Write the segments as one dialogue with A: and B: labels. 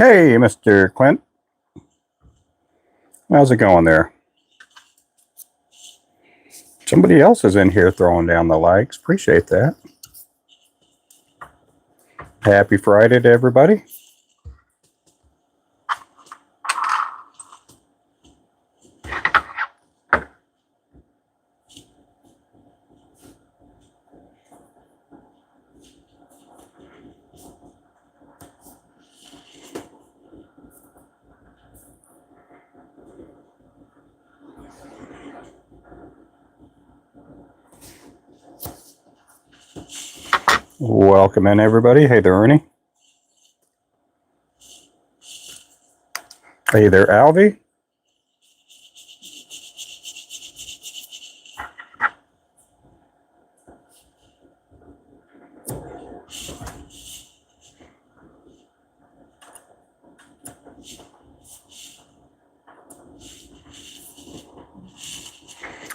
A: Hey, Mr. Clint. How's it going there? Somebody else is in here throwing down the likes. Appreciate that. Happy Friday to everybody. Welcome in, everybody. Hey there, Ernie. Hey there, Alvy.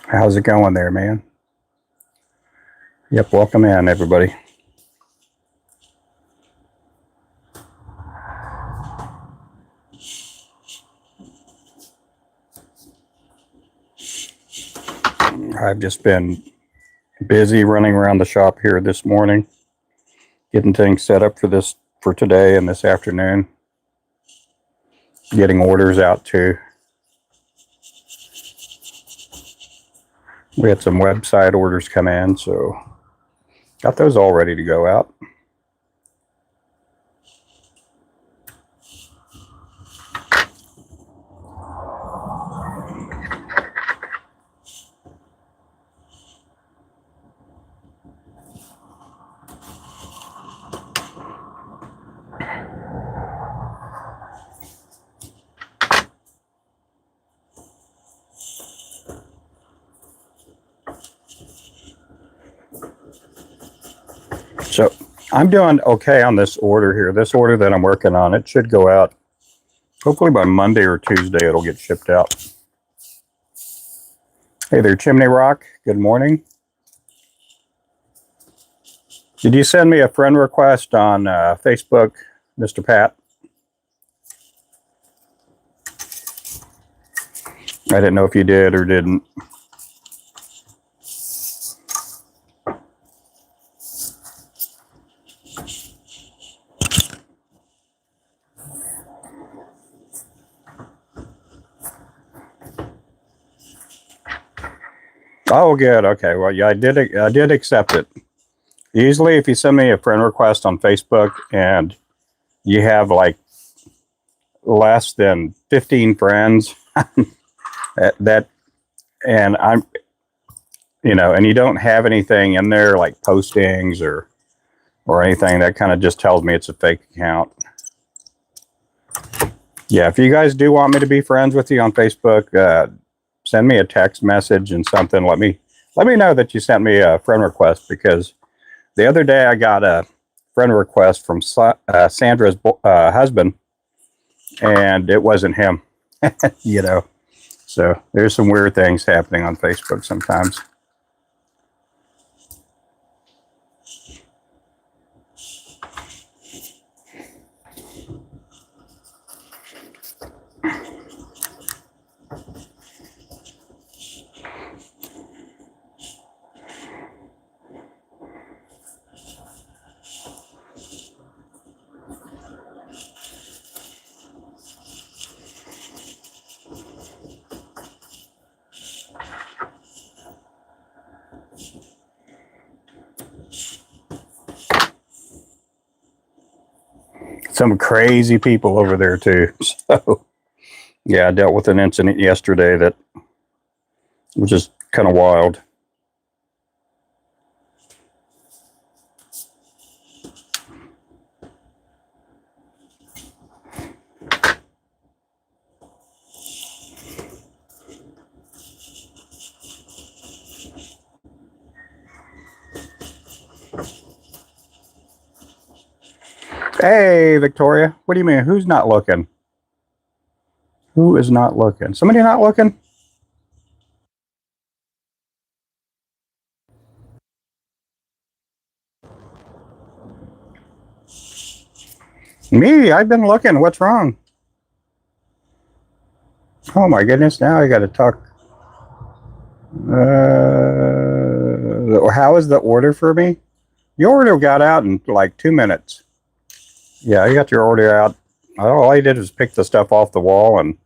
A: How's it going there, man? Yep, welcome in, everybody. I've just been busy running around the shop here this morning, getting things set up for today and this afternoon, getting orders out too. We had some website orders come in, so got those all ready to go out. So I'm doing okay on this order here. This order that I'm working on, it should go out hopefully by Monday or Tuesday. It'll get shipped out. Hey there, Chimney Rock. Good morning. Did you send me a friend request on Facebook, Mr. Pat? I didn't know if you did or didn't. Oh, good. Okay. Well, yeah, I did accept it. Usually, if you send me a friend request on Facebook and you have like less than 15 friends, that and I'm, and you don't have anything in there like postings or anything, that kind of just tells me it's a fake account. Yeah, if you guys do want me to be friends with you on Facebook, send me a text message and something. Let me know that you sent me a friend request, because the other day I got a friend request from Sandra's husband, and it wasn't him. So there's some weird things happening on Facebook sometimes. Some crazy people over there too. So yeah, I dealt with an incident yesterday that was just kind of wild. Hey, Victoria. What do you mean? Who's not looking? Who is not looking? Somebody not looking? Me, I've been looking. What's wrong? Oh my goodness, now I got to talk. How is the order for me? Your order got out in like 2 minutes. Yeah, I got your order out. All I did was pick the stuff off the wall and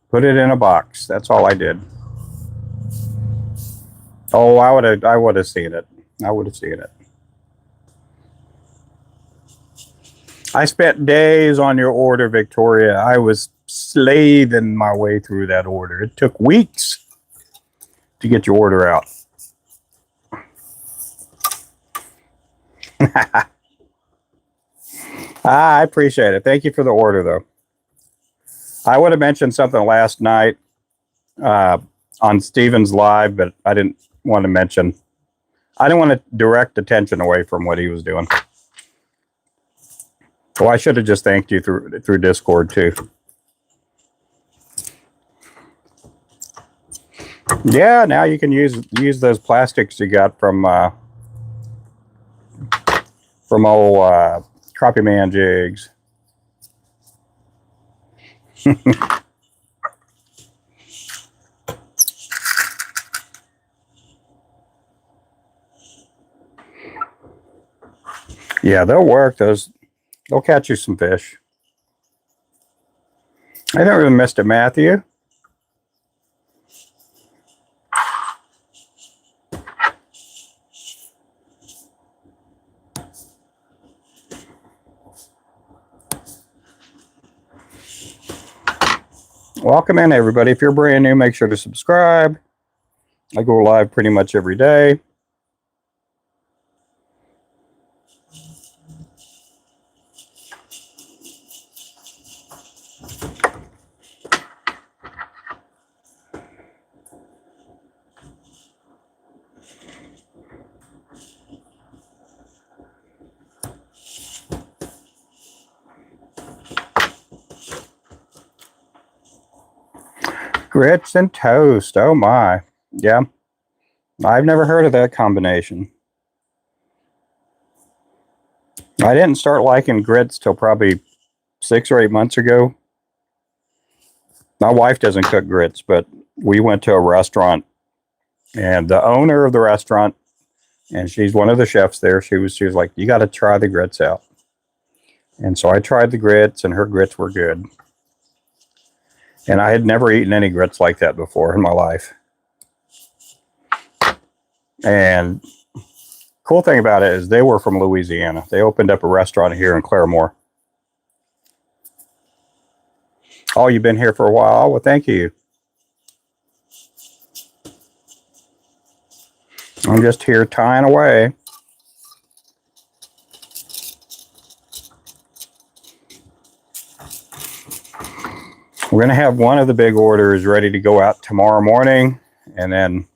A: put it in a box. That's all I did. Oh, I would have seen it. I would have seen it. I spent days on your order, Victoria. I was slaving my way through that order. It took weeks to get your order out. I appreciate it. Thank you for the order, though. I would have mentioned something last night on Steven's live, but I didn't want to mention. I didn't want to direct attention away from what he was doing. Well, I should have just thanked you through Discord too. Yeah, now you can use those plastics you got from old Crappie Man jigs. Yeah, they'll work. They'll catch you some fish. I don't really missed it, Matthew. Welcome in, everybody. If you're brand new, make sure to subscribe. I go live pretty much every day. Grits and toast. Oh my. Yeah. I've never heard of that combination. I didn't start liking grits till probably 6 or 8 months ago. My wife doesn't cook grits, but we went to a restaurant and the owner of the restaurant, and she's one of the chefs there, she was like, you got to try the grits out. And so I tried the grits, and her grits were good. And I had never eaten any grits like that before in my life. And cool thing about it is they were from Louisiana. They opened up a restaurant here in Claremore. Oh, you've been here for a while? Well, thank you. I'm just here tying away. We're going to have one of the big orders ready to go out tomorrow morning, and then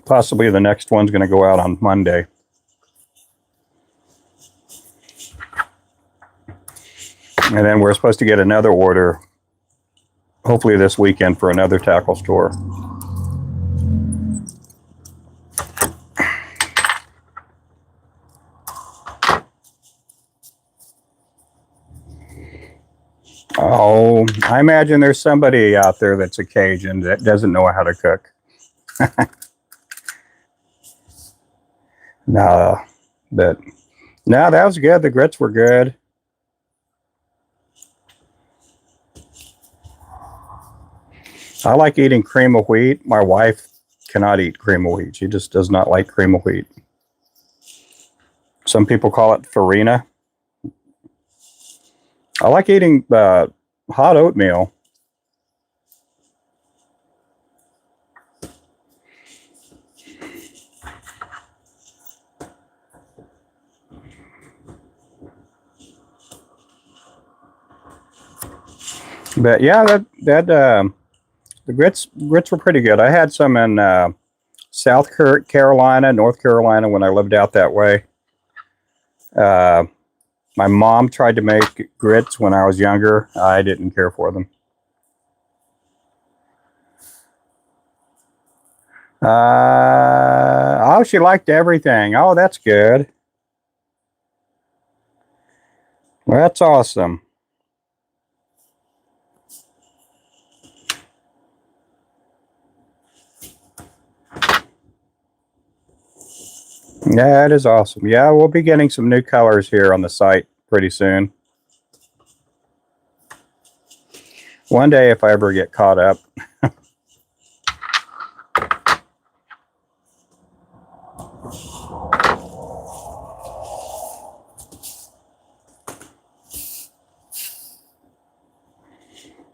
A: possibly the next one's going to go out on Monday. And then we're supposed to get another order, hopefully this weekend, for another tackle store. Oh, I imagine there's somebody out there that's a Cajun that doesn't know how to cook. No, but no, that was good. The grits were good. I like eating cream of wheat. My wife cannot eat cream of wheat. She just does not like cream of wheat. Some people call it farina. I like eating hot oatmeal. But yeah, the grits were pretty good. I had some in South Carolina, North Carolina when I lived out that way. My mom tried to make grits when I was younger. I didn't care for them. Oh, she liked everything. Oh, that's good. Well, that's awesome. Yeah, it is awesome. Yeah, we'll be getting some new colors here on the site pretty soon. One day, if I ever get caught up.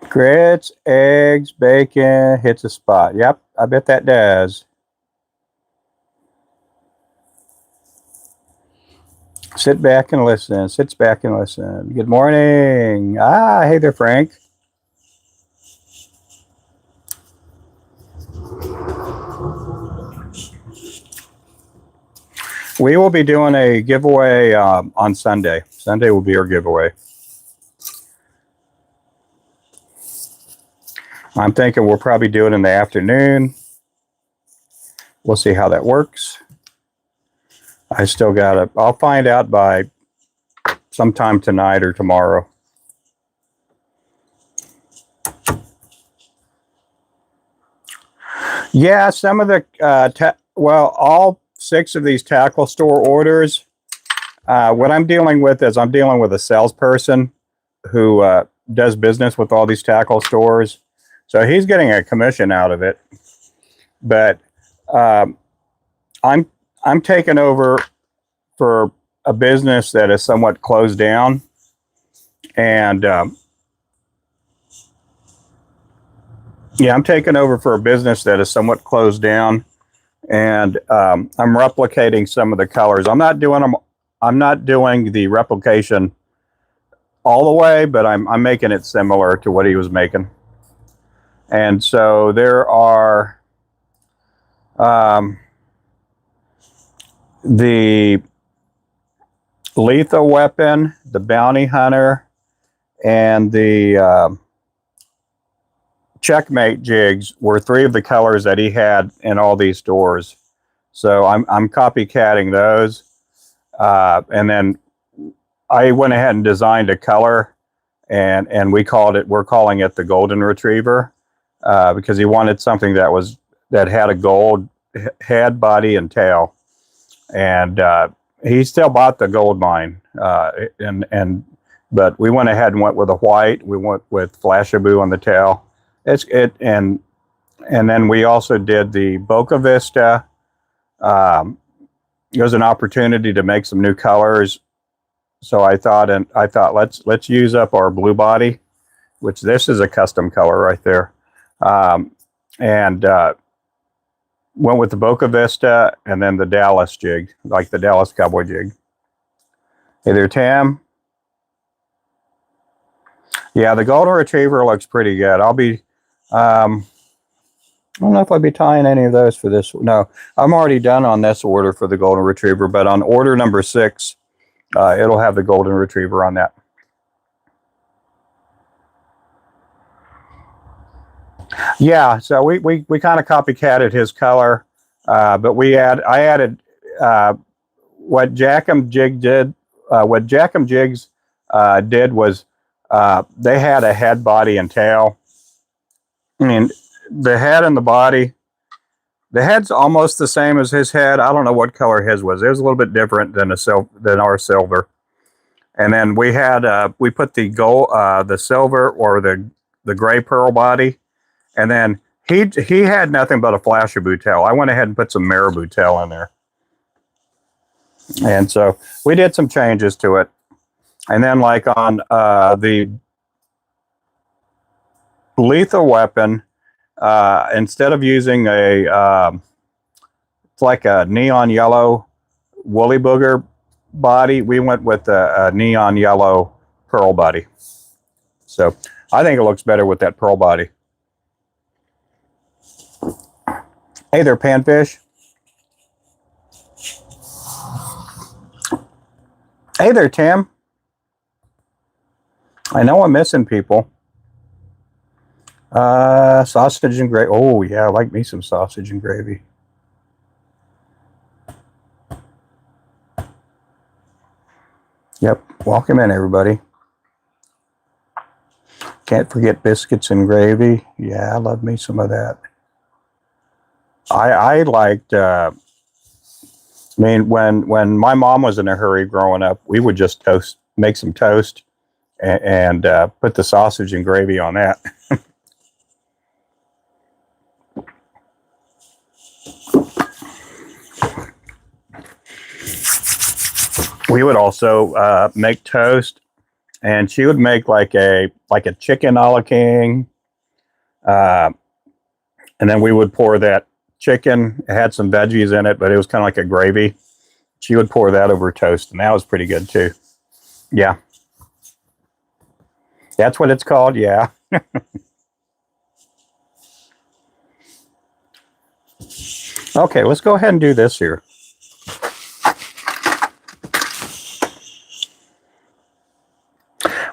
A: Grits, eggs, bacon, hits a spot. Yep, I bet that does. Sit back and listen. Sits back and listen. Good morning. Ah, hey there, Frank. We will be doing a giveaway on Sunday. Sunday will be our giveaway. I'm thinking we'll probably do it in the afternoon. We'll see how that works. I still got I'll find out by sometime tonight or tomorrow. Yeah, some of the, well, all 6 of these tackle store orders, what I'm dealing with is I'm dealing with a salesperson who does business with all these tackle stores. So he's getting a commission out of it. But I'm taking over for a business that is somewhat closed down. And yeah, I'm taking over for a business that is somewhat closed down. And I'm replicating some of the colors. I'm not doing the replication all the way, but I'm making it similar to what he was making. And so there are the lethal weapon, the bounty hunter, and the checkmate jigs were 3 of the colors that he had in all these stores. So I'm copycatting those. And then I went ahead and designed a color, and we're calling it the Golden Retriever, because he wanted something that had a gold head, body, and tail. And he still bought the gold mine, but we went ahead and went with a white. We went with Flashaboo on the tail. And then we also did the Boca Vista. It was an opportunity to make some new colors. So I thought let's use up our blue body, which this is a custom color right there. And went with the Boca Vista and then the Dallas jig, like the Dallas Cowboy jig. Hey there, Tam. Yeah, the Golden Retriever looks pretty good. I don't know if I'll be tying any of those for this. No, I'm already done on this order for the Golden Retriever, but on order number 6, it'll have the Golden Retriever on that. Yeah, so we kind of copycatted his color, but I added what Jackham Jig did. What Jackham Jigs did was they had a head, body, and tail. I mean, the head and the body. The head's almost the same as his head. I don't know what color his was. It was a little bit different than our silver. And then we put the gold, the silver or the gray pearl body, and then he had nothing but a Flashaboo tail. I went ahead and put some marabou tail in there, and so we did some changes to it. And then, like on the lethal weapon, instead of using it's like a neon yellow woolly booger body, we went with a neon yellow pearl body. So I think it looks better with that pearl body. Hey there, Panfish. Hey there, Tim. I know I'm missing people. Sausage and gravy. Oh, yeah, I like me some sausage and gravy. Yep, welcome in, everybody. Can't forget biscuits and gravy. Yeah, I love me some of that. I liked, I mean, when my mom was in a hurry growing up, we would just make some toast and put the sausage and gravy on that. We would also make toast, and she would make like a chicken a la king, uh, and then we would pour that chicken. It had some veggies in it, but it was kind of like a gravy. She would pour that over toast, and that was pretty good too. Yeah, that's what it's called. Yeah. Okay, let's go ahead and do this here.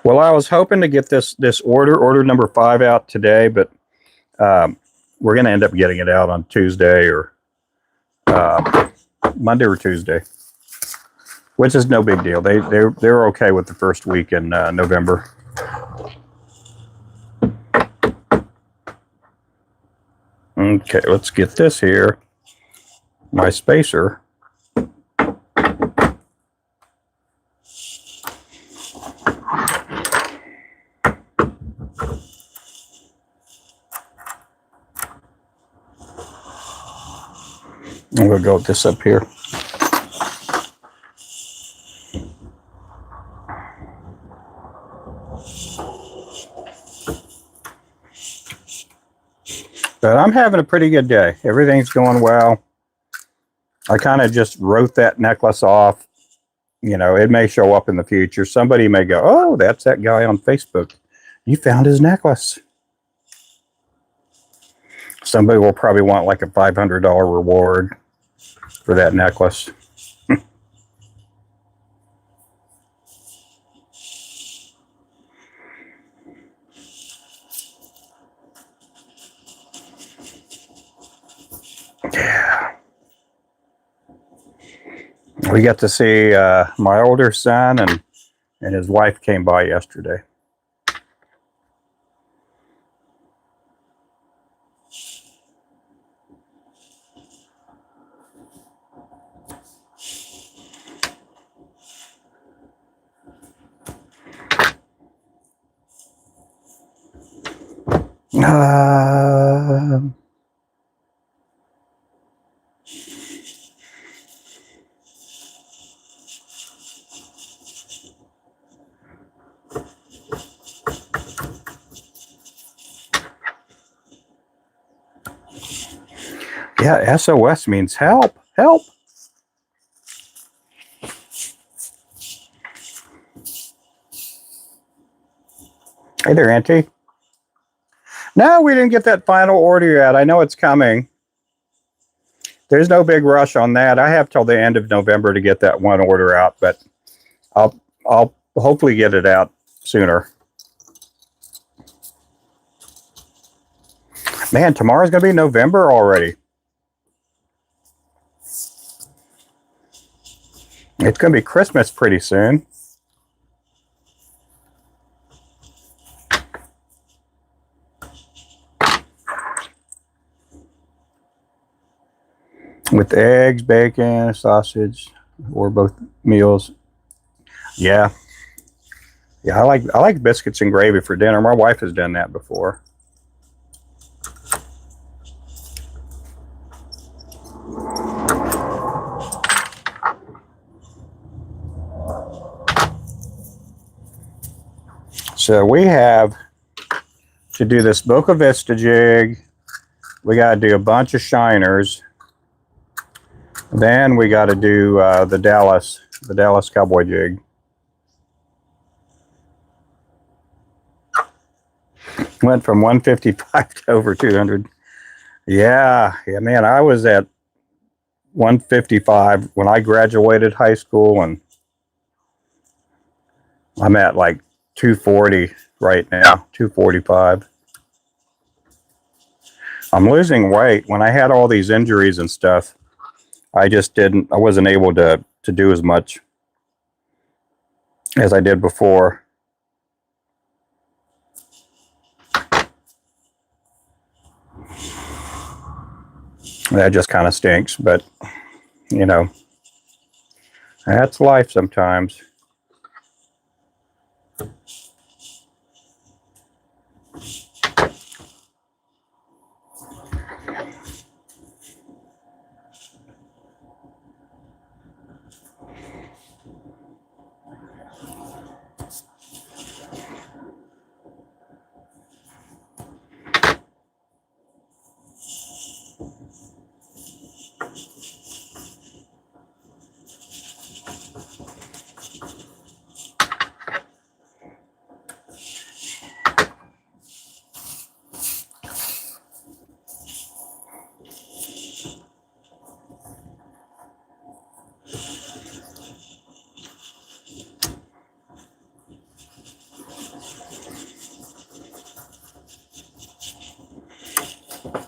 A: Well, I was hoping to get this order number 5 out today, but we're going to end up getting it out on Tuesday or Monday or Tuesday, which is no big deal. They're okay with the first week in November. Okay, let's get this here. My spacer. I'm going to go with this up here. But I'm having a pretty good day. Everything's going well. I kind of just wrote that necklace off. You know, it may show up in the future. Somebody may go, oh, that's that guy on Facebook. You found his necklace. Somebody will probably want like a $500 reward for that necklace. Yeah. We got to see my older son and his wife came by yesterday. Yeah, SOS means help, help. Hey there, Auntie. No, we didn't get that final order yet. I know it's coming. There's no big rush on that. I have till the end of November to get that one order out, but I'll hopefully get it out sooner. Man, tomorrow's going to be November already. It's going to be Christmas pretty soon. With eggs, bacon, sausage, or both meals. Yeah. Yeah, I like biscuits and gravy for dinner. My wife has done that before. So we have to do this Boca Vista jig. We got to do a bunch of shiners. Then we got to do the Dallas cowboy jig. Went from 155 to over 200. Yeah, man, I was at 155 when I graduated high school, and I'm at like 240 right now, 245. I'm losing weight. When I had all these injuries and stuff, I wasn't able to do as much as I did before. That just kind of stinks, but you know, that's life sometimes.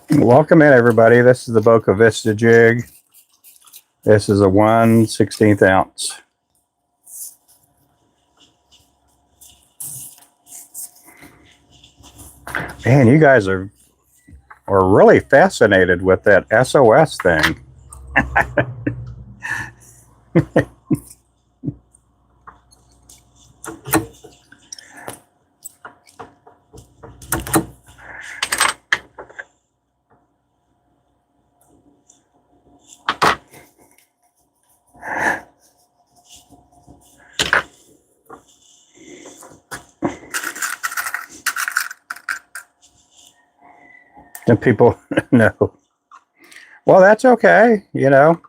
A: Welcome in, everybody. This is the Boca Vista jig. This is a 1/16 ounce. Man, you guys are really fascinated with that SOS thing. And people know. Well, that's okay. You know,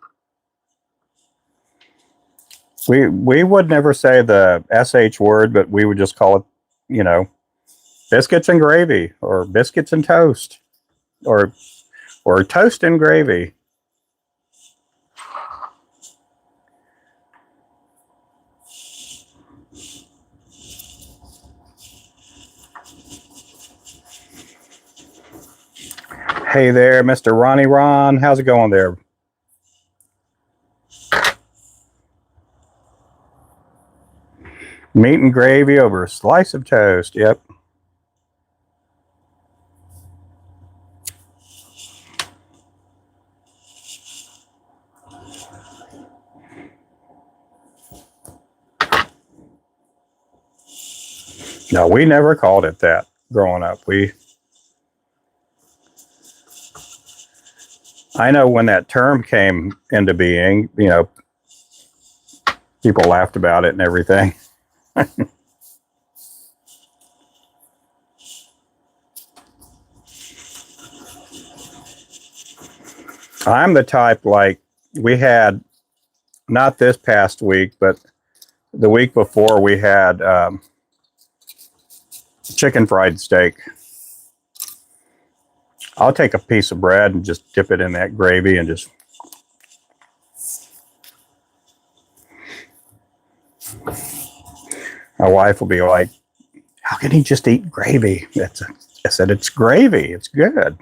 A: we would never say the SH word, but we would just call it, you know, biscuits and gravy, or biscuits and toast, or toast and gravy. Hey there, Mr. Ronnie Ron. How's it going there? Meat and gravy over a slice of toast. Yep. No, we never called it that growing up. I know when that term came into being, you know, people laughed about it and everything. I'm the type, like, we had, not this past week, but the week before, we had chicken fried steak. I'll take a piece of bread and just dip it in that gravy and just... My wife will be like, how can he just eat gravy? I said, it's gravy. It's good.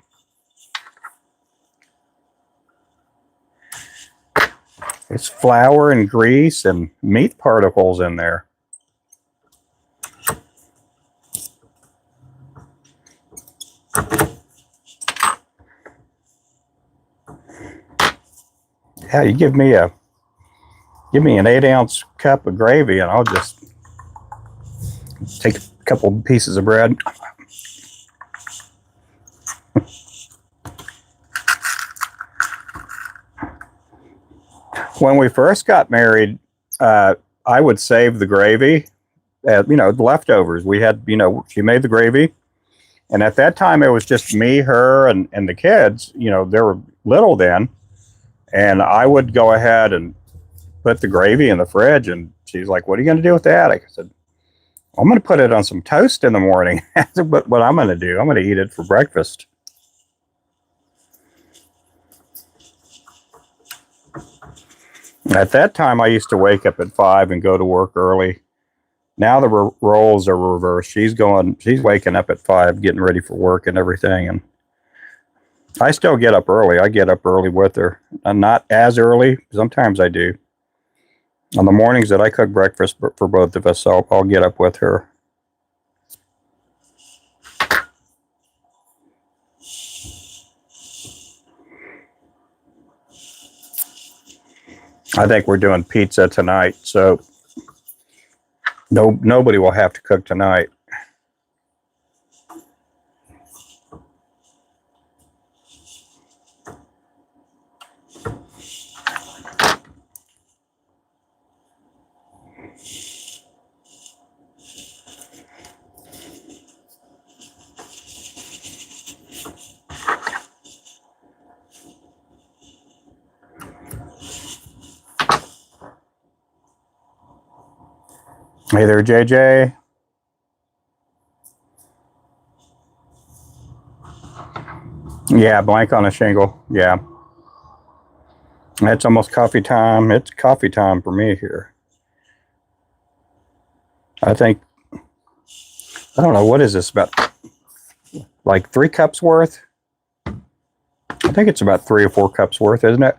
A: It's flour and grease and meat particles in there. Yeah, you give me an 8-ounce cup of gravy and I'll just take a couple pieces of bread. When we first got married, I would save the gravy, you know, the leftovers. We had, you know, she made the gravy. And at that time, it was just me, her, and the kids. You know, they were little then. And I would go ahead and put the gravy in the fridge. And she's like, what are you going to do with that? I said, I'm going to put it on some toast in the morning. That's what I'm going to do. I'm going to eat it for breakfast. At that time, I used to wake up at 5 and go to work early. Now the roles are reversed. She's waking up at 5, getting ready for work and everything. And I still get up early. I get up early with her. Not as early. Sometimes I do. On the mornings that I cook breakfast for both of us, I'll get up with her. I think we're doing pizza tonight, so nobody will have to cook tonight. Hey there, JJ. Yeah, blank on a shingle. Yeah. It's almost coffee time. It's coffee time for me here. I think, I don't know, what is this, about like 3 cups worth? I think it's about 3 or 4 cups worth, isn't it?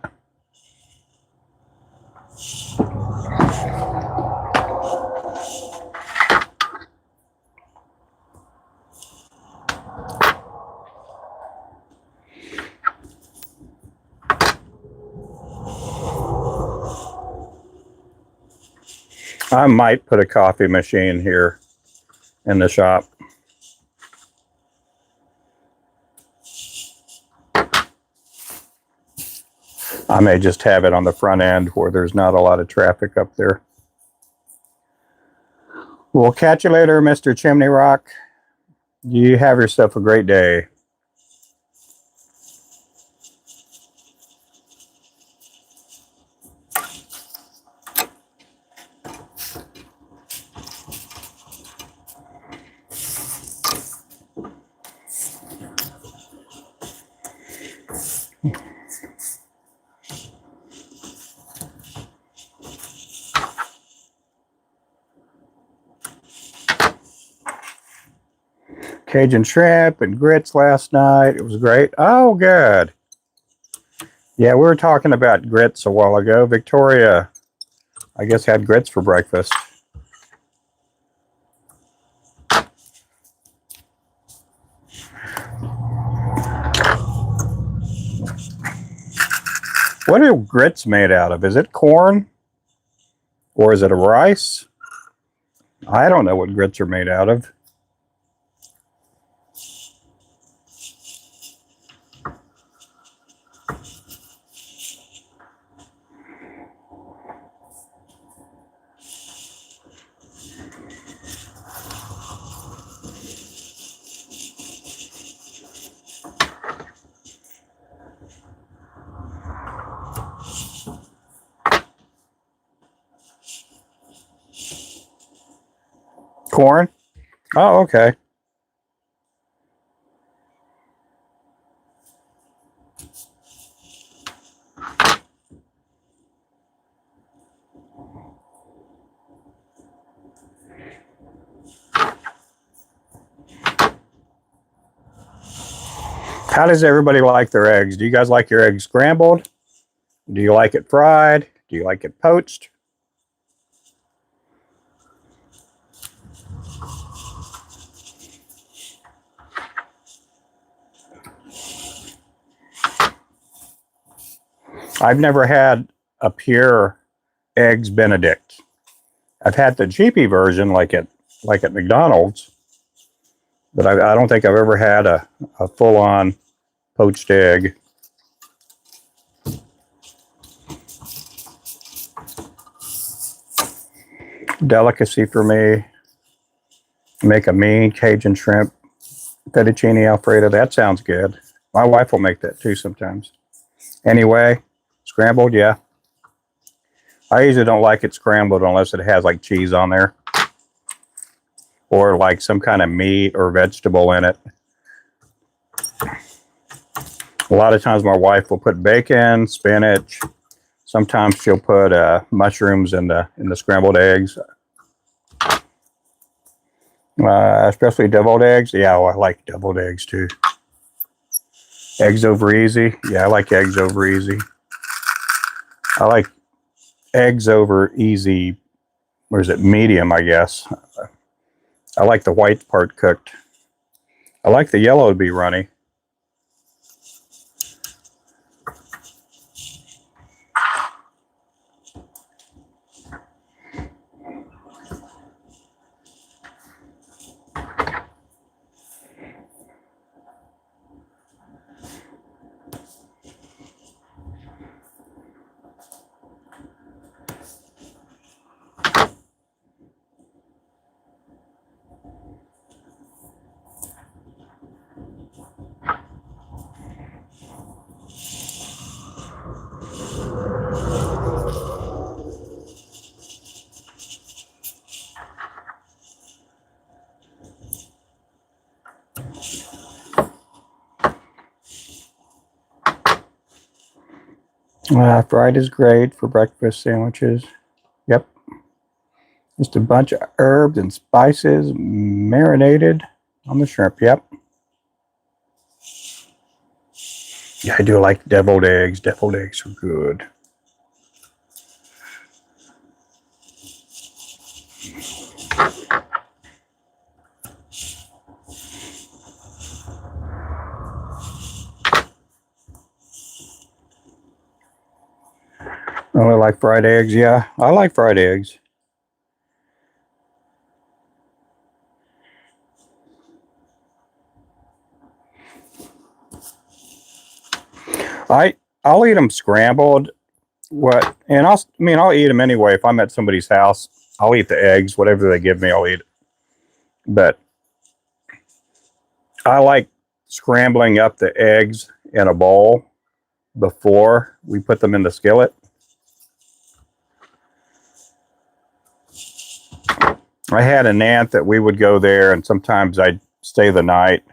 A: I might put a coffee machine here in the shop. I may just have it on the front end where there's not a lot of traffic up there. We'll catch you later, Mr. Chimney Rock. You have yourself a great day. Cajun shrimp and grits last night. It was great. Oh, good. Yeah, we were talking about grits a while ago. Victoria, I guess, had grits for breakfast. What are grits made out of? Is it corn? Or is it a rice? I don't know what grits are made out of. Corn? Oh, okay. How does everybody like their eggs? Do you guys like your eggs scrambled? Do you like it fried? Do you like it poached? I've never had a pure eggs Benedict. I've had the cheapy version like at McDonald's, but I don't think I've ever had a full-on poached egg. Delicacy for me. Make a mean Cajun shrimp fettuccine Alfredo. That sounds good. My wife will make that too sometimes. Anyway, scrambled, yeah. I usually don't like it scrambled unless it has like cheese on there or like some kind of meat or vegetable in it. A lot of times my wife will put bacon, spinach. Sometimes she'll put mushrooms in the scrambled eggs. Especially deviled eggs. Yeah, I like deviled eggs too. Eggs over easy. Yeah, I like eggs over easy. I like eggs over easy, or is it medium, I guess. I like the white part cooked. I like the yellow to be runny. Fried is great for breakfast sandwiches. Yep. Just a bunch of herbs and spices marinated on the shrimp. Yep. Yeah, I do like deviled eggs. Deviled eggs are good. Oh, I like fried eggs. Yeah, I like fried eggs. I'll eat them scrambled. What? And I'll eat them anyway. If I'm at somebody's house, I'll eat the eggs. Whatever they give me, I'll eat it. But I like scrambling up the eggs in a bowl before we put them in the skillet. I had an aunt that we would go there, and sometimes I'd stay the night,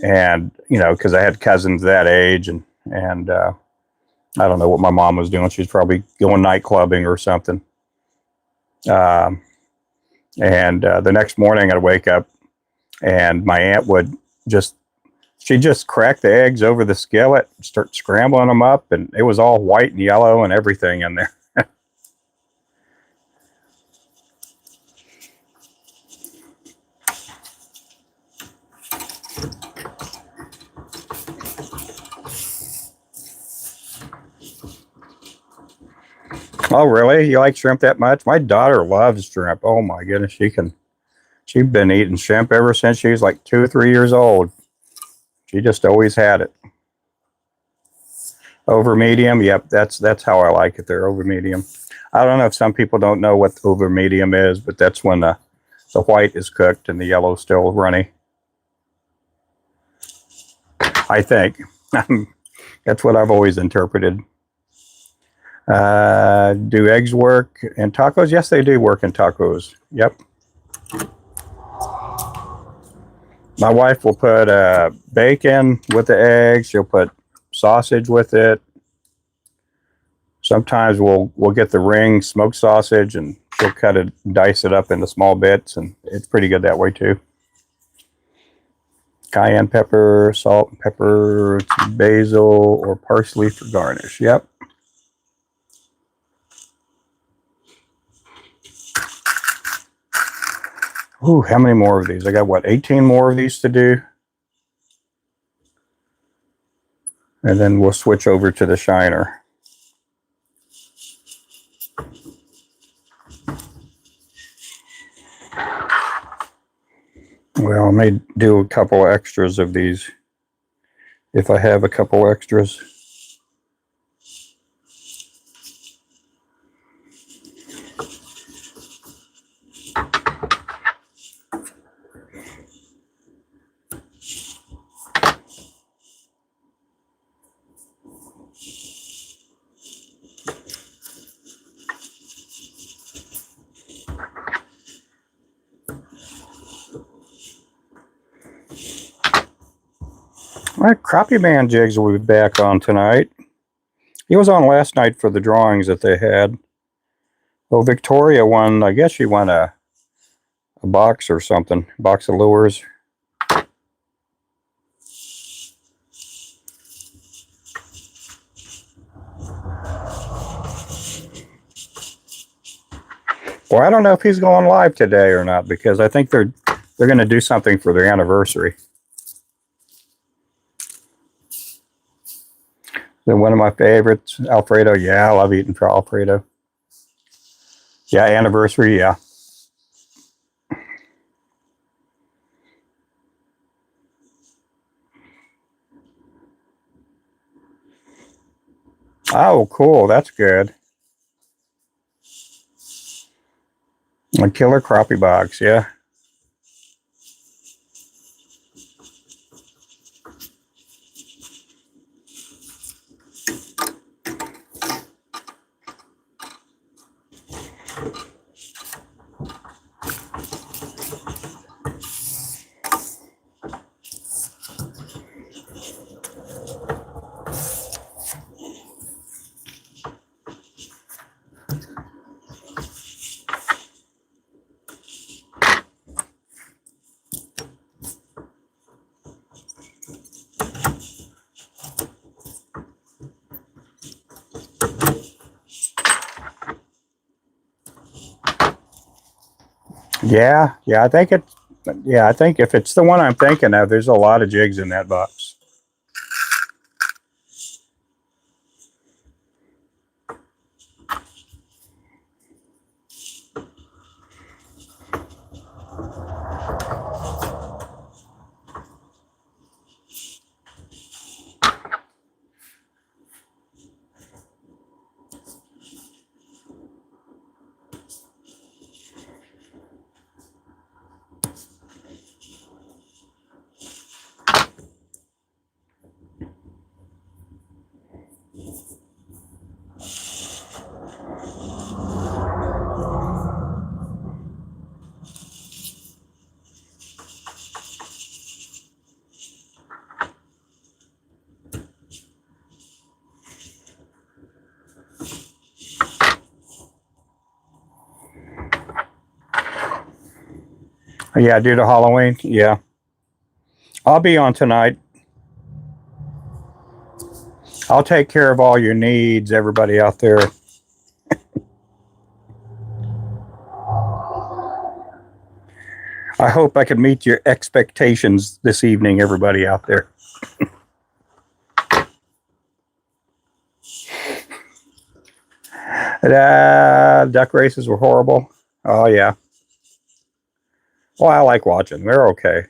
A: and because I had cousins that age, and I don't know what my mom was doing. She was probably going night clubbing or something. And the next morning, I'd wake up, and my aunt would she'd just crack the eggs over the skillet, start scrambling them up, and it was all white and yellow and everything in there. Oh, really? You like shrimp that much? My daughter loves shrimp. Oh my goodness, she's been eating shrimp ever since she was like 2 or 3 years old. She just always had it. Over medium, yep, that's how I like it. They're over medium. I don't know if some people don't know what over medium is, but that's when the white is cooked and the yellow still runny. I think. That's what I've always interpreted. Do eggs work in tacos? Yes, they do work in tacos. Yep. My wife will put bacon with the eggs. She'll put sausage with it. Sometimes we'll get the ring smoked sausage, and she'll cut it, dice it up into small bits, and it's pretty good that way too. Cayenne pepper, salt and pepper, basil, or parsley for garnish. Yep. Ooh, how many more of these? I got, what, 18 more of these to do? And then we'll switch over to the shiner. Well, I may do a couple extras of these if I have a couple extras. All right, Crappie Man Jigs will be back on tonight. He was on last night for the drawings that they had. Well, Victoria won, I guess she won a box or something, box of lures. Well, I don't know if he's going live today or not, because I think they're going to do something for their anniversary. They're one of my favorites, Alfredo. Yeah, I love eating for Alfredo. Yeah, anniversary, yeah. Oh, cool. That's good. A killer crappie box, yeah. Yeah, I think if it's the one I'm thinking of, there's a lot of jigs in that box. Yeah, due to Halloween. Yeah, I'll be on tonight. I'll take care of all your needs, everybody out there. I hope I can meet your expectations this evening, everybody out there. Duck races were horrible. Oh, yeah. Well, I like watching. They're okay.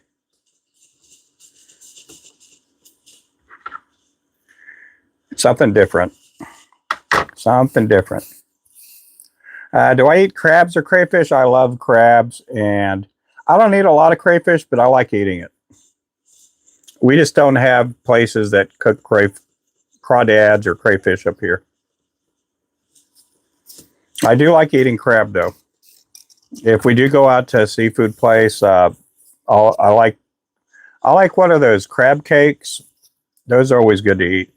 A: Something different. Something different. Do I eat crabs or crayfish? I love crabs, and I don't eat a lot of crayfish, but I like eating it. We just don't have places that cook crawdads or crayfish up here. I do like eating crab, though. If we do go out to a seafood place, I like what are those crab cakes? Those are always good to eat.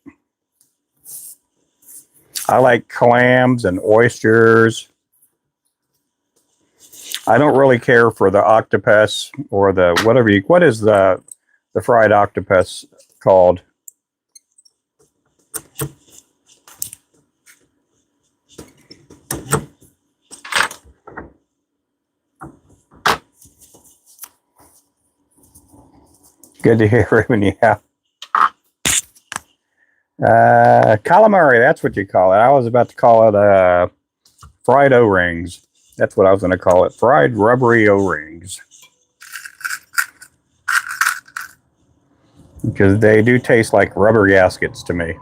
A: I like clams and oysters. I don't really care for the octopus or the whatever you. What is the fried octopus called? Good to hear, Ruben. Yeah. Calamari, that's what you call it. I was about to call it fried O-rings. That's what I was going to call it. Fried rubbery O-rings. Because they do taste like rubber gaskets to me.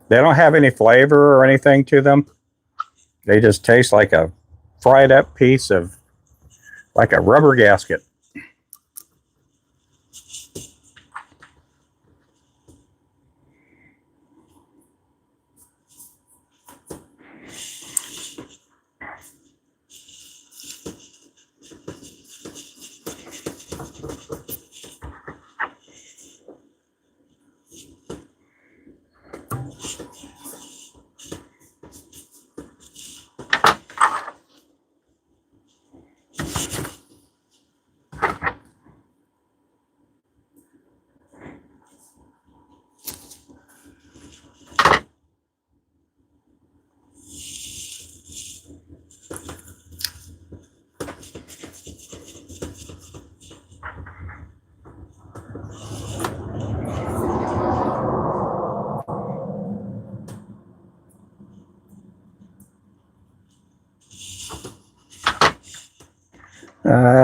A: They don't have any flavor or anything to them. They just taste like a fried up piece of, like a rubber gasket.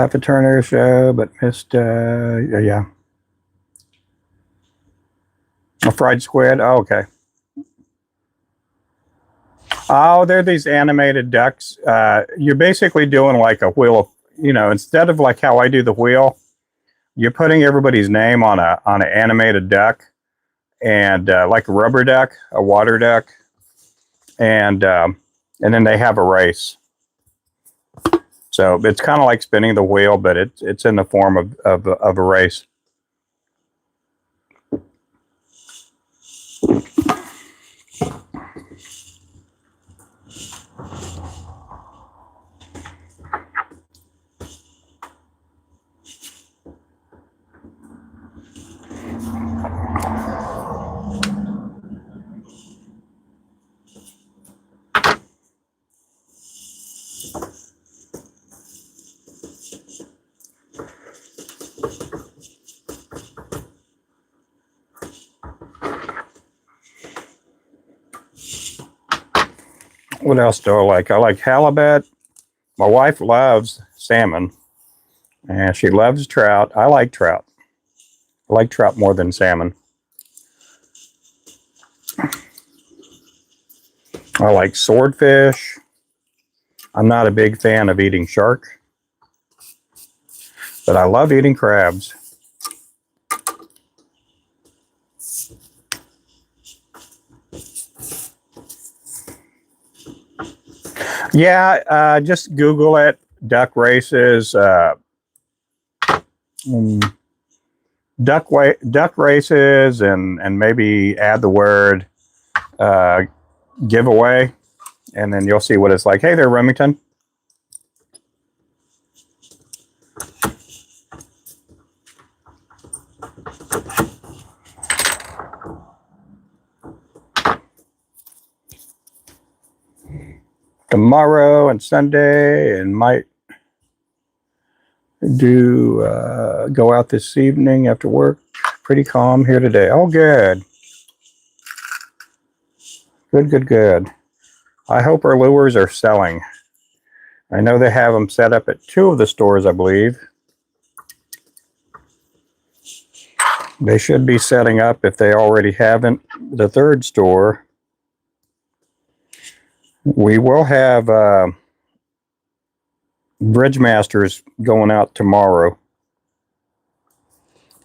A: Paterno show, but missed, yeah. A fried squid. Oh, okay. Oh, they're these animated ducks. You're basically doing like a wheel of, instead of like how I do the wheel, you're putting everybody's name on an animated duck, and like a rubber duck, a water duck, and then they have a race. So it's kind of like spinning the wheel, but it's in the form of a race. What else do I like? I like halibut. My wife loves salmon, and she loves trout. I like trout. I like trout more than salmon. I like swordfish. I'm not a big fan of eating shark, but I love eating crabs. Yeah, just Google it. Duck races. Duck races, and maybe add the word giveaway, and then you'll see what it's like. Hey there, Remington. Tomorrow and Sunday, and might do go out this evening after work. Pretty calm here today. Oh, good. Good. I hope our lures are selling. I know they have them set up at 2 of the stores, I believe. They should be setting up, if they already haven't, the 3rd store. We will have Bridge Masters going out tomorrow.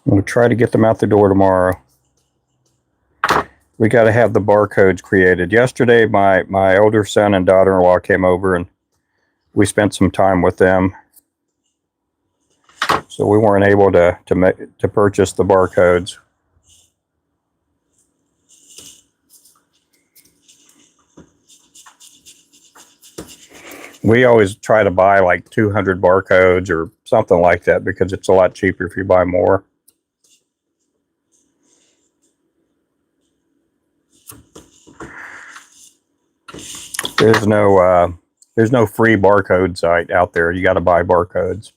A: I'm going to try to get them out the door tomorrow. We got to have the barcodes created. Yesterday, my older son and daughter-in-law came over, and we spent some time with them. So we weren't able to purchase the barcodes. We always try to buy like 200 barcodes or something like that because it's a lot cheaper if you buy more. There's no free barcode site out there. You got to buy barcodes.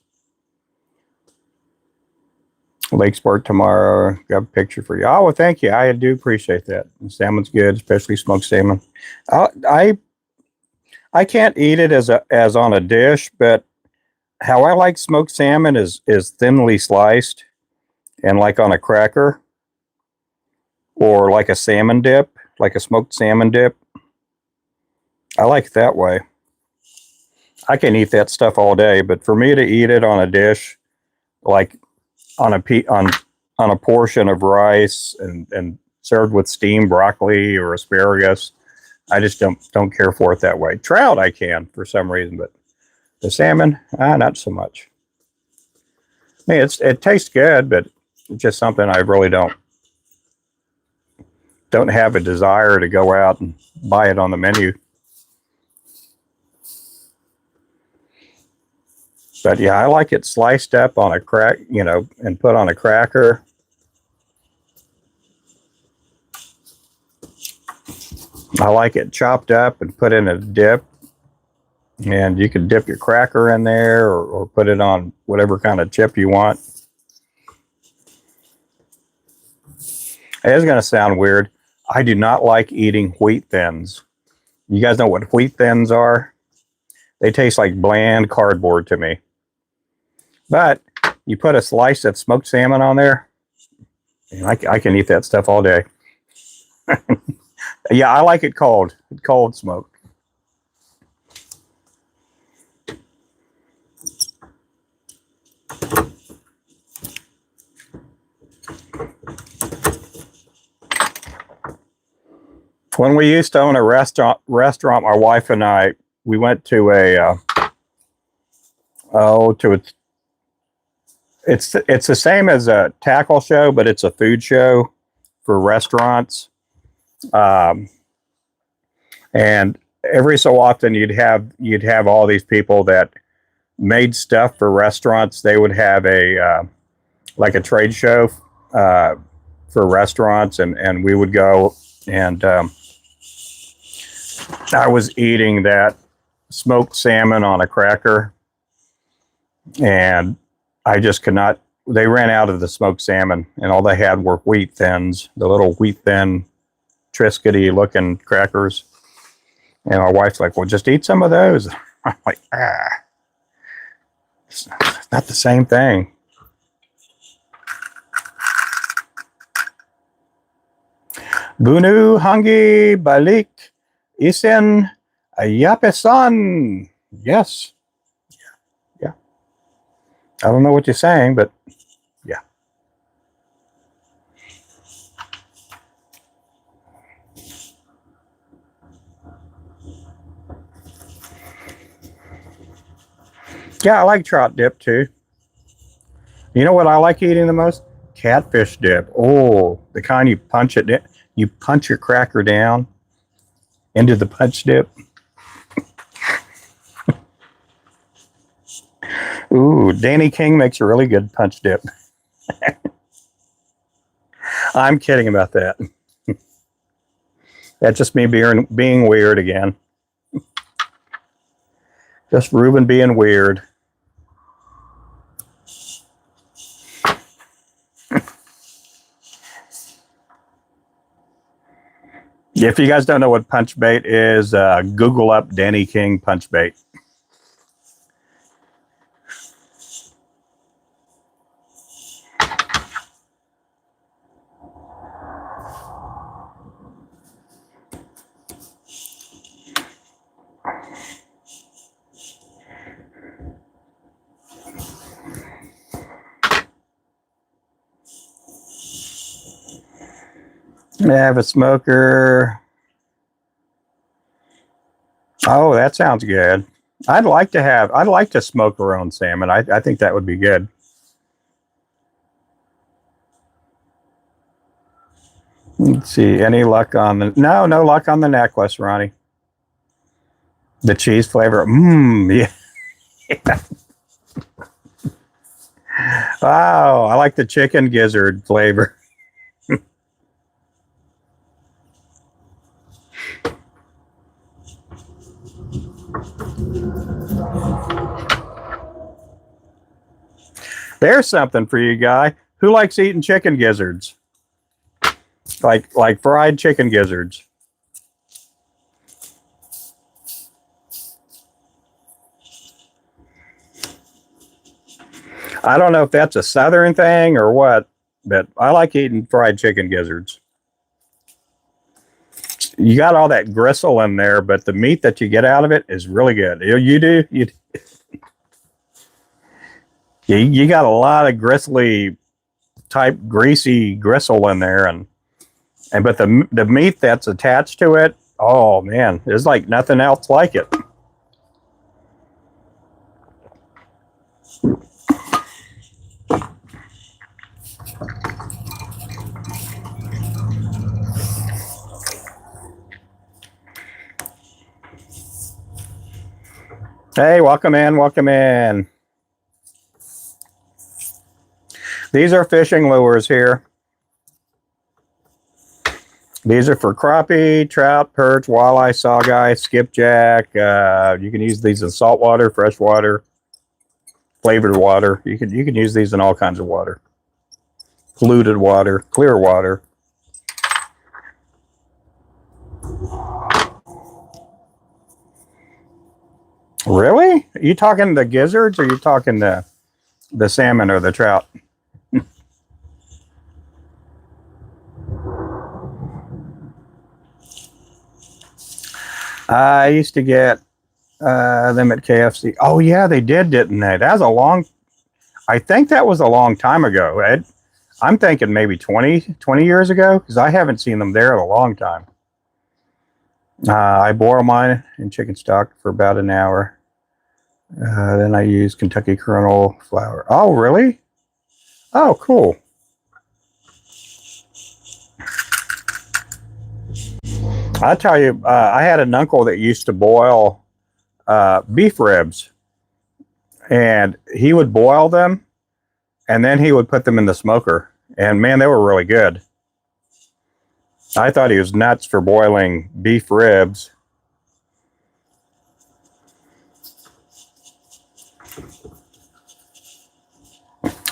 A: Lake Spark tomorrow. Got a picture for you. Oh, well, thank you. I do appreciate that. The salmon's good, especially smoked salmon. I can't eat it as on a dish, but how I like smoked salmon is thinly sliced and like on a cracker, or like a salmon dip, like a smoked salmon dip. I like it that way. I can eat that stuff all day, but for me to eat it on a dish, like on a portion of rice and served with steamed broccoli or asparagus, I just don't care for it that way. Trout I can for some reason, but the salmon, not so much. I mean, it tastes good, but it's just something I really don't have a desire to go out and buy it on the menu. But yeah, I like it sliced up on a crack, and put on a cracker. I like it chopped up and put in a dip. And you can dip your cracker in there or put it on whatever kind of chip you want. It is going to sound weird. I do not like eating wheat thins. You guys know what wheat thins are? They taste like bland cardboard to me. But you put a slice of smoked salmon on there, and I can eat that stuff all day. Yeah, I like it cold smoked. When we used to own a restaurant, my wife and I, we went to it's the same as a tackle show, but it's a food show for restaurants. And every so often you'd have all these people that made stuff for restaurants. They would have like a trade show for restaurants, and we would go, and I was eating that smoked salmon on a cracker, and I just could not. They ran out of the smoked salmon, and all they had were wheat thins, the little wheat thin, Triscuity looking crackers. And my wife's like, well, just eat some of those. I'm like, it's not the same thing. Bunu hangi balik isen yapesan. Yes. Yeah. I don't know what you're saying, but yeah. Yeah, I like trout dip too. You know what I like eating the most? Catfish dip. Oh, the kind you punch it. You punch your cracker down into the punch dip. Ooh, Danny King makes a really good punch dip. I'm kidding about that. That's just me being weird again. Just Ruben being weird. If you guys don't know what punch bait is, Google up Danny King punch bait. I have a smoker. Oh, that sounds good. I'd like to smoke our own salmon. I think that would be good. Let's see, any luck on the, no luck on the necklace, Ronnie. The cheese flavor. Yeah. Yeah. Wow, I like the chicken gizzard flavor. There's something for you, guy. Who likes eating chicken gizzards? Like fried chicken gizzards. I don't know if that's a southern thing or what, but I like eating fried chicken gizzards. You got all that gristle in there, but the meat that you get out of it is really good. You do. You got a lot of gristly type greasy gristle in there, but the meat that's attached to it, oh man, there's like nothing else like it. Hey, welcome in, welcome in. These are fishing lures here. These are for crappie, trout, perch, walleye, saugeye, skipjack. You can use these in saltwater, freshwater, flavored water. You can use these in all kinds of water. Polluted water, clear water. Really? Are you talking the gizzards or are you talking the salmon or the trout? I used to get them at KFC. Oh yeah, they did, didn't they? That was I think that was a long time ago, Ed. I'm thinking maybe 20 years ago, because I haven't seen them there in a long time. I boil mine in chicken stock for about an hour. Then I use Kentucky kernel flour. Oh, really? Oh, cool. I tell you, I had an uncle that used to boil beef ribs, and he would boil them, and then he would put them in the smoker. And man, they were really good. I thought he was nuts for boiling beef ribs.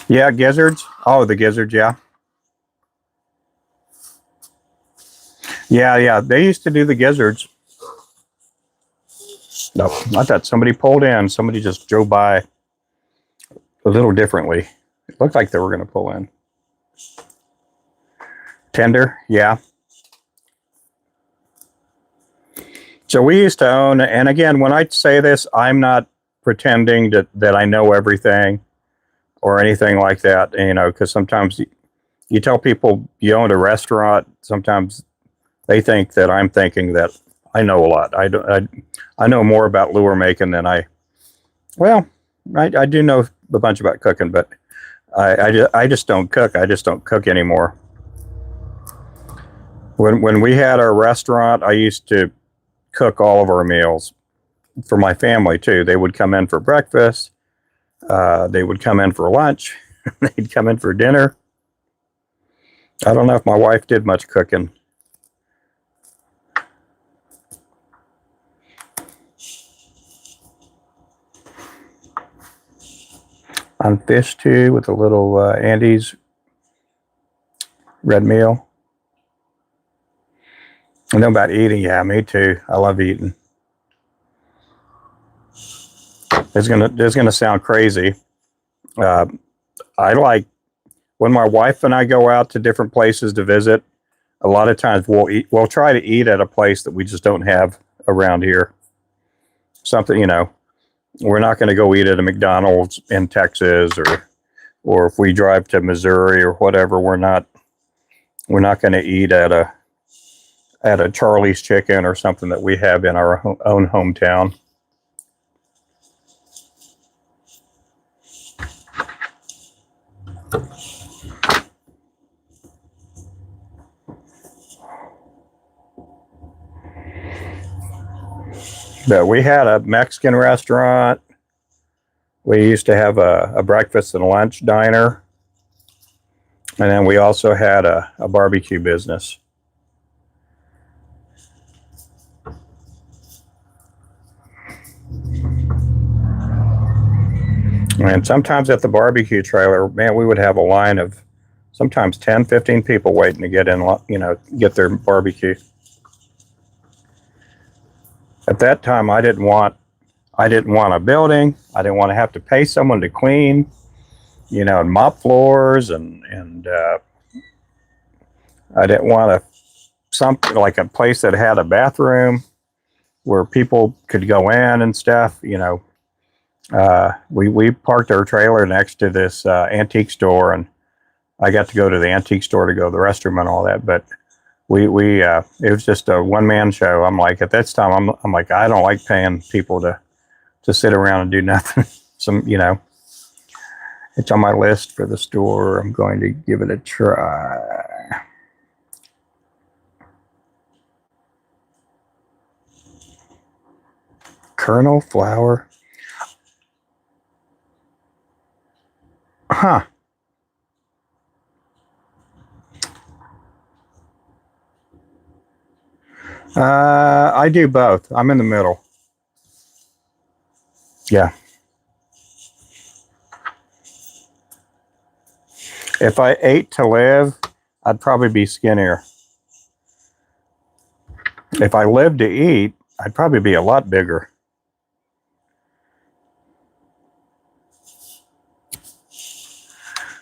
A: Yeah, gizzards. Oh, the gizzards, yeah. Yeah, they used to do the gizzards. Nope, I thought somebody pulled in. Somebody just drove by a little differently. It looked like they were going to pull in. Tender, yeah. So we used to own, and again, when I say this, I'm not pretending that I know everything or anything like that, you know, because sometimes you tell people you own a restaurant, sometimes they think that I'm thinking that I know a lot. I know more about lure making than well, I do know a bunch about cooking, but I just don't cook. I just don't cook anymore. When we had our restaurant, I used to cook all of our meals for my family too. They would come in for breakfast. They would come in for lunch. They'd come in for dinner. I don't know if my wife did much cooking. On fish too, with a little Andy's red meal. I know about eating. Yeah, me too. I love eating. It's gonna sound crazy. I like when my wife and I go out to different places to visit. A lot of times we'll try to eat at a place that we just don't have around here. Something, you know, we're not going to go eat at a McDonald's in Texas, or if we drive to Missouri or whatever, we're not going to eat at a Charlie's Chicken or something that we have in our own hometown. But we had a Mexican restaurant. We used to have a breakfast and lunch diner. And then we also had a barbecue business. And sometimes at the barbecue trailer, man, we would have a line of sometimes 10, 15 people waiting to get in, you know, get their barbecue. At that time, I didn't want a building. I didn't want to have to pay someone to clean, you know, and mop floors, and I didn't want something like a place that had a bathroom where people could go in and stuff. You know, we parked our trailer next to this antique store, and I got to go to the antique store to go to the restroom and all that, but it was just a one-man show. I'm like, at this time, I'm like, I don't like paying people to sit around and do nothing. You know, it's on my list for the store. I'm going to give it a try. Kernel flour. Huh. I do both. I'm in the middle. Yeah. If I ate to live, I'd probably be skinnier. If I lived to eat, I'd probably be a lot bigger.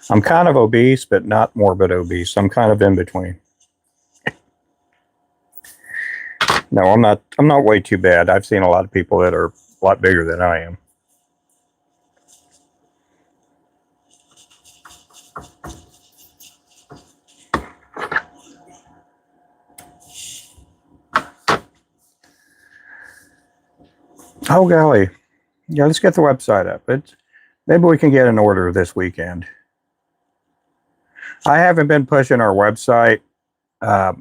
A: I'm kind of obese, but not morbid obese. I'm kind of in between. No, I'm not way too bad. I've seen a lot of people that are a lot bigger than I am. Oh, golly. Yeah, let's get the website up. Maybe we can get an order this weekend. I haven't been pushing our website, well,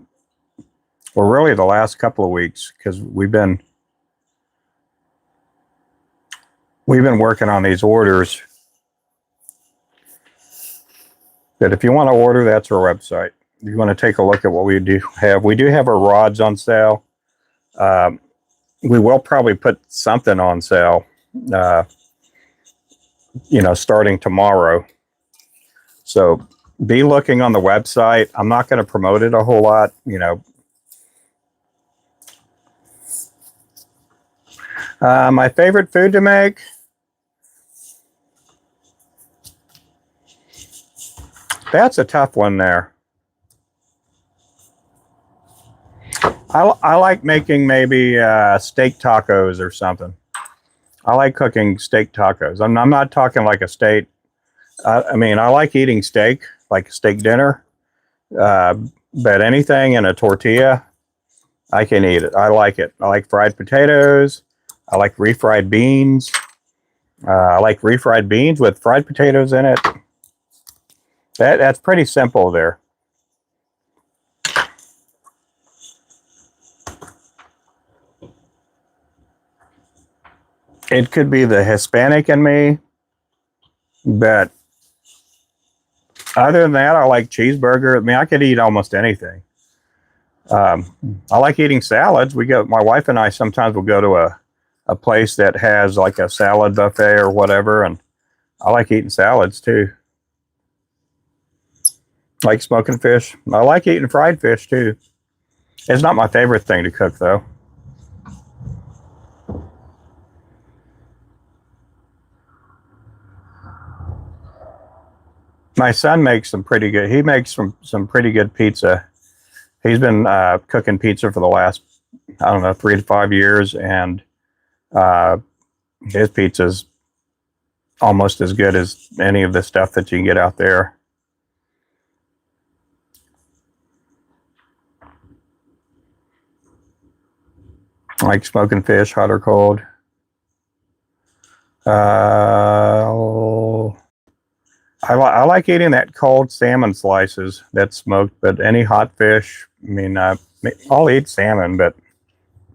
A: really the last couple of weeks, because we've been working on these orders. But if you want to order, that's our website. If you want to take a look at what we do have our rods on sale. We will probably put something on sale, you know, starting tomorrow. So be looking on the website. I'm not going to promote it a whole lot, you know. My favorite food to make? That's a tough one there. I like making maybe steak tacos or something. I like cooking steak tacos. I'm not talking like a steak. I mean, I like eating steak, like a steak dinner. Uh, but anything in a tortilla, I can eat it. I like it. I like fried potatoes. I like refried beans. I like refried beans with fried potatoes in it. That's pretty simple there. It could be the Hispanic in me, but other than that, I like cheeseburger. I mean, I could eat almost anything. I like eating salads. My wife and I sometimes will go to a place that has like a salad buffet or whatever, and I like eating salads too. I like smoking fish. I like eating fried fish too. It's not my favorite thing to cook though. My son makes some pretty good. He makes some pretty good pizza. He's been cooking pizza for the last, I don't know, 3 to 5 years, and uh, his pizza's almost as good as any of the stuff that you can get out there. I like smoking fish, hot or cold. I like eating that cold salmon slices that's smoked, but any hot fish. I mean, I'll eat salmon, but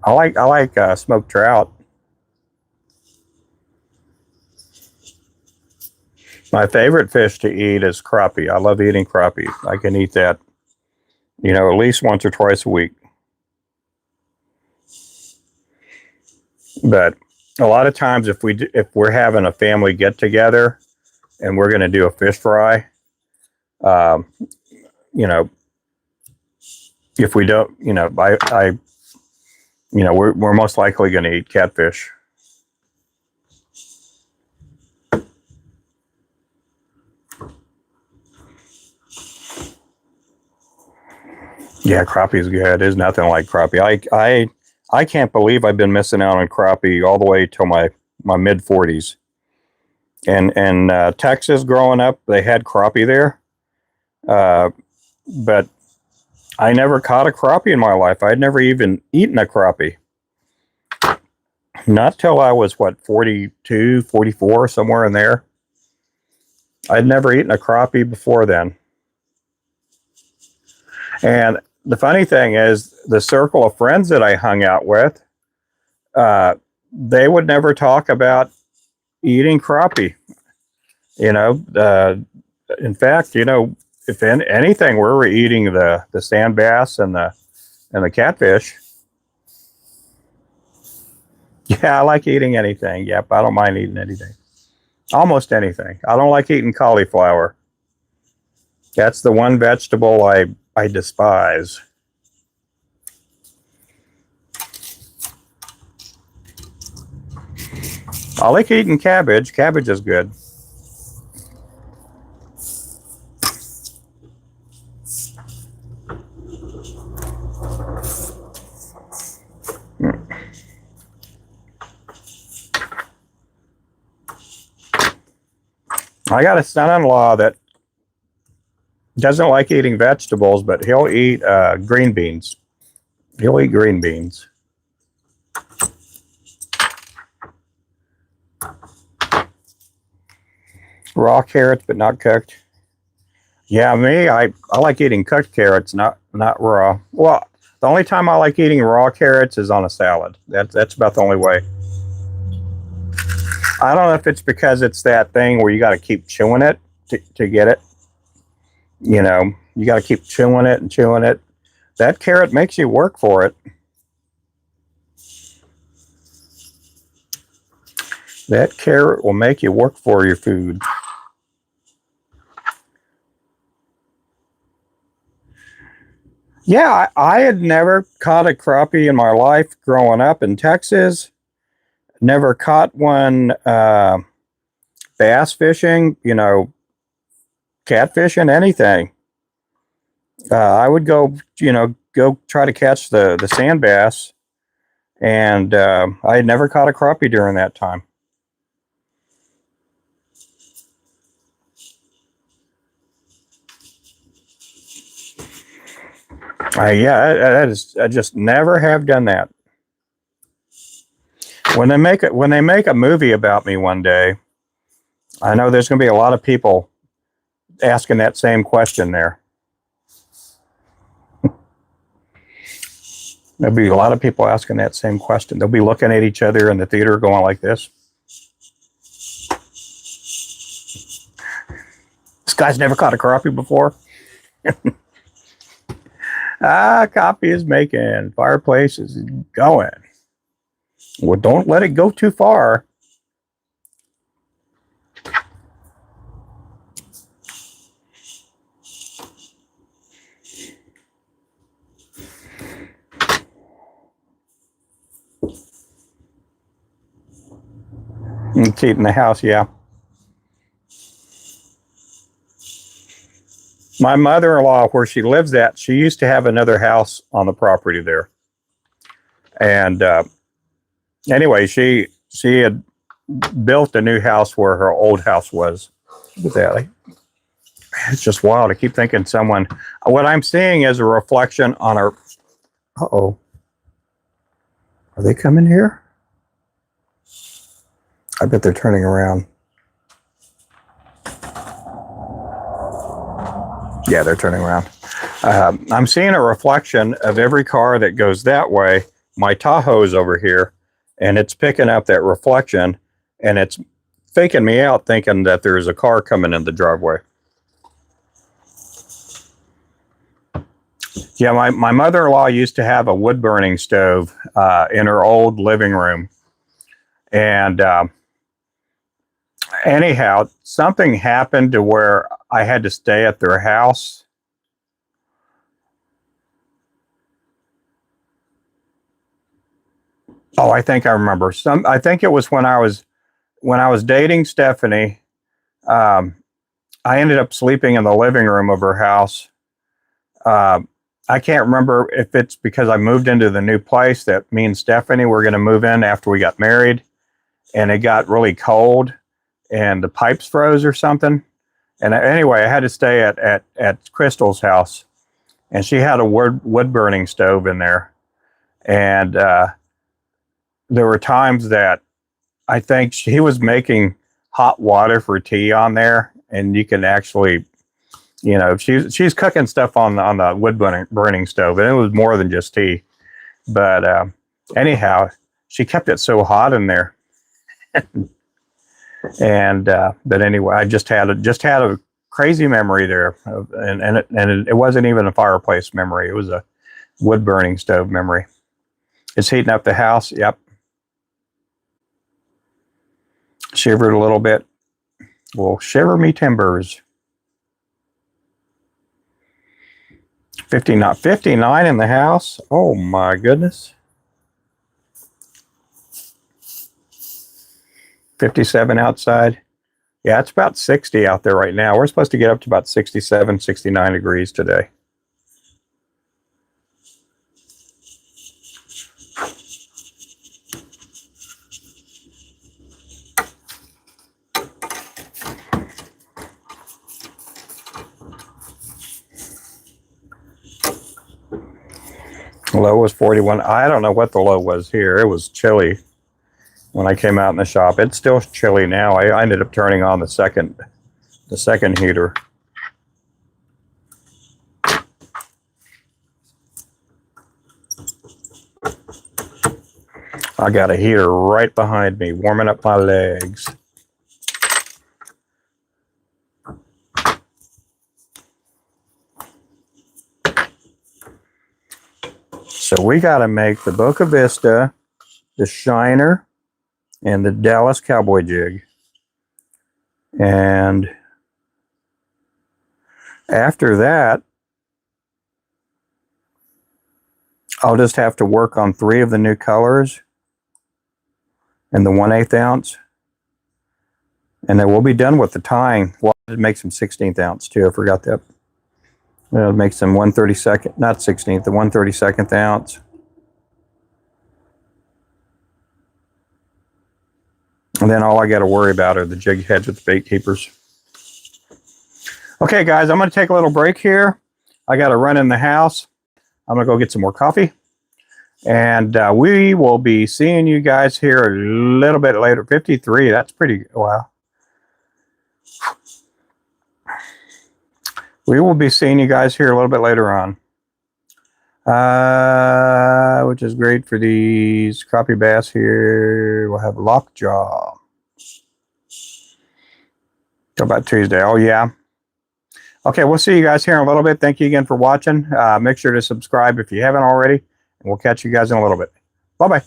A: I like smoked trout. My favorite fish to eat is crappie. I love eating crappie. I can eat that, at least once or twice a week. But a lot of times, if we're having a family get together and we're going to do a fish fry, um, you know, if we don't, we're most likely going to eat catfish. Yeah, crappie is good. There's nothing like crappie. I can't believe I've been missing out on crappie all the way till my mid 40s. And Texas, growing up, they had crappie there, but I never caught a crappie in my life. I'd never even eaten a crappie. Not till I was, 42, 44, somewhere in there. I'd never eaten a crappie before then. And the funny thing is, the circle of friends that I hung out with, they would never talk about eating crappie. In fact, if anything, we were eating the sand bass and the catfish. Yeah, I like eating anything. Yep, I don't mind eating anything. Almost anything. I don't like eating cauliflower. That's the one vegetable I despise. I like eating cabbage. Cabbage is good. I got a son-in-law that doesn't like eating vegetables, but he'll eat green beans. He'll eat green beans. Raw carrots, but not cooked. Yeah, I like eating cooked carrots, not raw. Well, the only time I like eating raw carrots is on a salad. That's about the only way. I don't know if it's because it's that thing where you got to keep chewing it to get it. You got to keep chewing it and chewing it. That carrot makes you work for it. That carrot will make you work for your food. Yeah, I had never caught a crappie in my life growing up in Texas. Never caught one bass fishing, you know, catfishing, anything. I would go, you know, go try to catch the sand bass, and I had never caught a crappie during that time. Yeah, I just never have done that. When they make a movie about me one day, I know there's going to be a lot of people asking that same question there. There'll be a lot of people asking that same question. They'll be looking at each other in the theater going like this. This guy's never caught a crappie before. Coffee is making. Fireplace is going. Well, don't let it go too far. It's heating the house, yeah. My mother-in-law, where she lives at, she used to have another house on the property there. And anyway, she had built a new house where her old house was. It's just wild. I keep thinking someone. What I'm seeing is a reflection on our. Uh-oh. Are they coming here? I bet they're turning around. Yeah, they're turning around. I'm seeing a reflection of every car that goes that way. My Tahoe's over here, and it's picking up that reflection, and it's faking me out thinking that there's a car coming in the driveway. Yeah, my mother-in-law used to have a wood-burning stove in her old living room. And anyhow, something happened to where I had to stay at their house. Oh, I think I remember. I think it was when I was dating Stephanie. I ended up sleeping in the living room of her house. I can't remember if it's because I moved into the new place that me and Stephanie were going to move in after we got married, and it got really cold and the pipes froze or something. And anyway, I had to stay at Crystal's house, and she had a wood burning stove in there. And there were times that I think she was making hot water for tea on there, and you can actually, you know, she's cooking stuff on the wood burning stove, and it was more than just tea. But anyhow, she kept it so hot in there. And but anyway, I just had a crazy memory there, and it wasn't even a fireplace memory. It was a wood burning stove memory. It's heating up the house. Yep. Shivered a little bit. Well, shiver me timbers. 59 in the house. Oh my goodness. 57 outside. Yeah, it's about 60 out there right now. We're supposed to get up to about 67, 69 degrees today. Low was 41. I don't know what the low was here. It was chilly when I came out in the shop. It's still chilly now. I ended up turning on the second heater. I got a heater right behind me, warming up my legs. So we got to make the Boca Vista, the Shiner, and the Dallas Cowboy Jig. And after that, I'll just have to work on 3 of the new colors. and the 1/8 ounce. And then we'll be done with the tying. Well, it makes them 16th ounce too. I forgot that. It makes them 1/32nd, not 16th, the 1/32nd ounce. And then all I got to worry about are the jig heads with the bait keepers. Okay, guys, I'm going to take a little break here. I got to run in the house. I'm going to go get some more coffee. And we will be seeing you guys here a little bit later. 53, that's pretty, wow. We will be seeing you guys here a little bit later on. Which is great for these crappie bass here. We'll have lockjaw. How about Tuesday? Oh, yeah. Okay, we'll see you guys here in a little bit. Thank you again for watching. Make sure to subscribe if you haven't already. And we'll catch you guys in a little bit. Bye-bye.